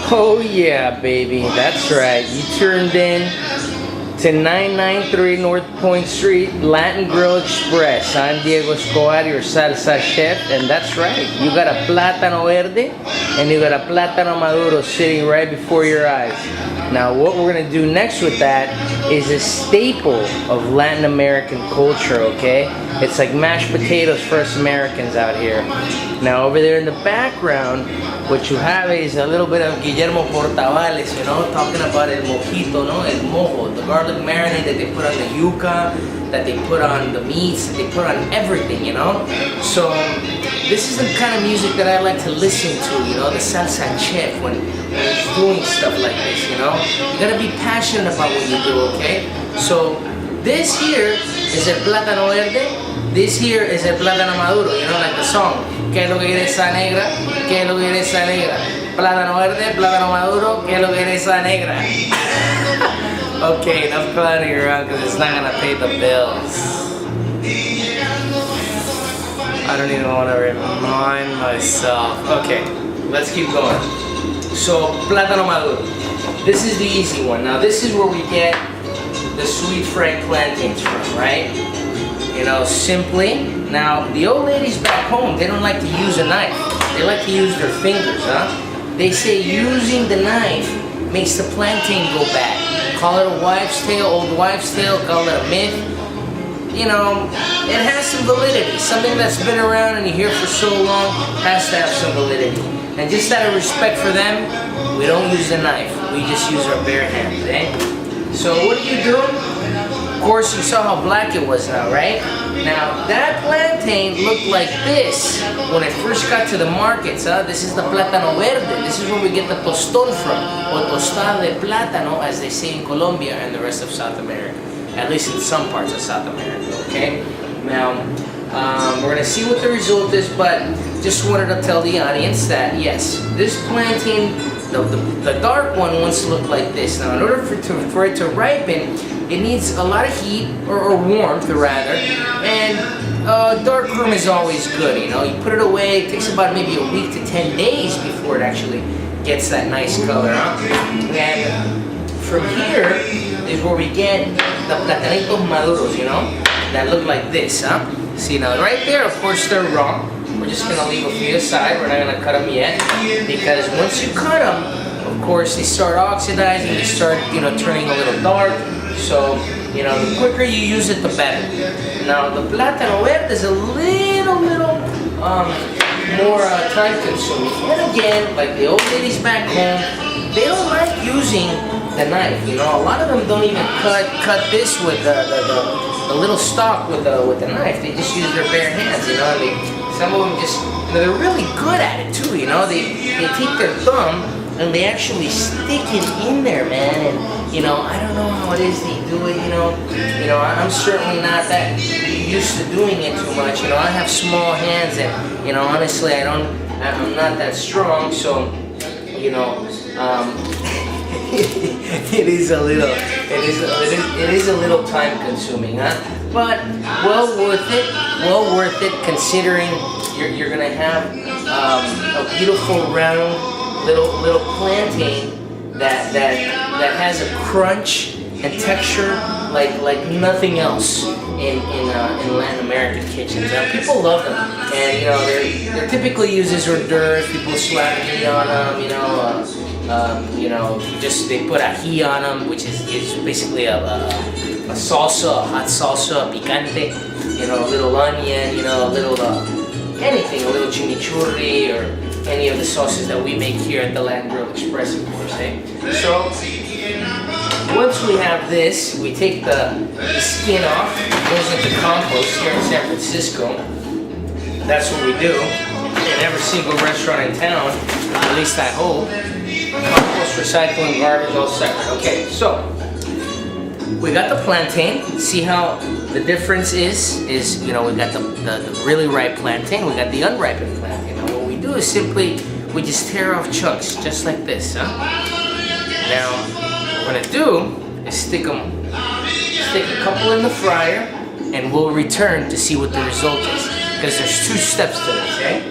Oh yeah, baby, that's right. You turned in to 993 North Point Street, Latin Grill Express. I'm Diego Escobar, your salsa chef, and that's right. You got a plátano verde and you got a plátano maduro sitting right before your eyes. Now, what we're gonna do next with that is a staple of Latin American culture, okay? It's like mashed potatoes for us Americans out here. Now, over there in the background, what you have is a little bit of Guillermo Portavales, you know, talking about el mojito, no? El mojo, the garlic marinade that they put on the yuca, that they put on the meats, that they put on everything, you know? So, this is the kind of music that I like to listen to, you know, the salsa chef when he's doing stuff like this, you know? You gotta be passionate about what you do, okay? So, this here is el plátano verde, this here is el plátano maduro, you know, like the song. ¿Qué es lo que quiere esa negra? ¿Qué es lo que quiere esa negra? Plátano verde, plátano maduro, ¿qué es lo que quiere esa negra? Okay, enough clowning around because it's not gonna pay the bills. I don't even want to remind myself. Okay, let's keep going. So, plátano maduro. This is the easy one. Now, this is where we get the sweet fried plantains from, right? You know, simply. Now, the old ladies back home, they don't like to use a knife. They like to use their fingers, huh? They say using the knife makes the plantain go bad. Call it a wives' tale, old wives' tale, call it a myth. You know, it has some validity. Something that's been around and you hear for so long has to have some validity. And just out of respect for them, we don't use a knife. We just use our bare hands, eh? So what do? Of course, you saw how black it was now, right? Now, that plantain looked like this when it first got to the markets, huh? This is the plátano verde. This is where we get the tostón from, or tostada de plátano, as they say in Colombia and the rest of South America. At least in some parts of South America, okay? Now, we're gonna see what the result is, but just wanted to tell the audience that, yes, this plantain, the dark one wants to look like this. Now, in order for it to ripen, it needs a lot of heat, or warmth rather, and dark room is always good, you know? You put it away, it takes about maybe a week to 10 days before it actually gets that nice color, huh? And from here is where we get the platanitos maduros, you know? That look like this, huh? See, now right there, of course, they're raw. We're just gonna leave a few aside. We're not gonna cut them yet, because once you cut them, of course, they start oxidizing, they start, you know, turning a little dark. So, you know, the quicker you use it, the better. Now, the plátano verde is a little more time consuming. And again, like the old ladies back home, they don't like using the knife. You know, a lot of them don't even cut this with the little stalk with the knife. They just use their bare hands. You know, some of them just, you know, they're really good at it too. You know, they take their thumb and they actually stick it in there, man. And you know, I don't know how it is they do it. You know, I'm certainly not that used to doing it too much. You know, I have small hands, and you know, honestly, I'm not that strong. So, you know, it is a little time consuming, huh? But well worth it considering you're gonna have a beautiful round little plantain that has a crunch and texture like nothing else in Latin American kitchens. Now, people love them, and you know they're typically used as hors d'oeuvres. People slap meat on them, you know, just they put ají on them, which is basically a salsa, a hot salsa, picante. You know, a little onion, you know, a little anything, a little chimichurri or any of the sauces that we make here at the Latin Grill Express, of course, eh? So, once we have this, we take the skin off. It goes into compost here in San Francisco. That's what we do in every single restaurant in town, at least I hope. Compost, recycling, garbage, all separate. Okay, so we got the plantain. See how the difference is, you know, we got the really ripe plantain, we got the unripened plantain. Now what we do is simply, we just tear off chunks, just like this, huh? Now, what we're gonna do is stick a couple in the fryer, and we'll return to see what the result is. Because there's two steps to this, okay?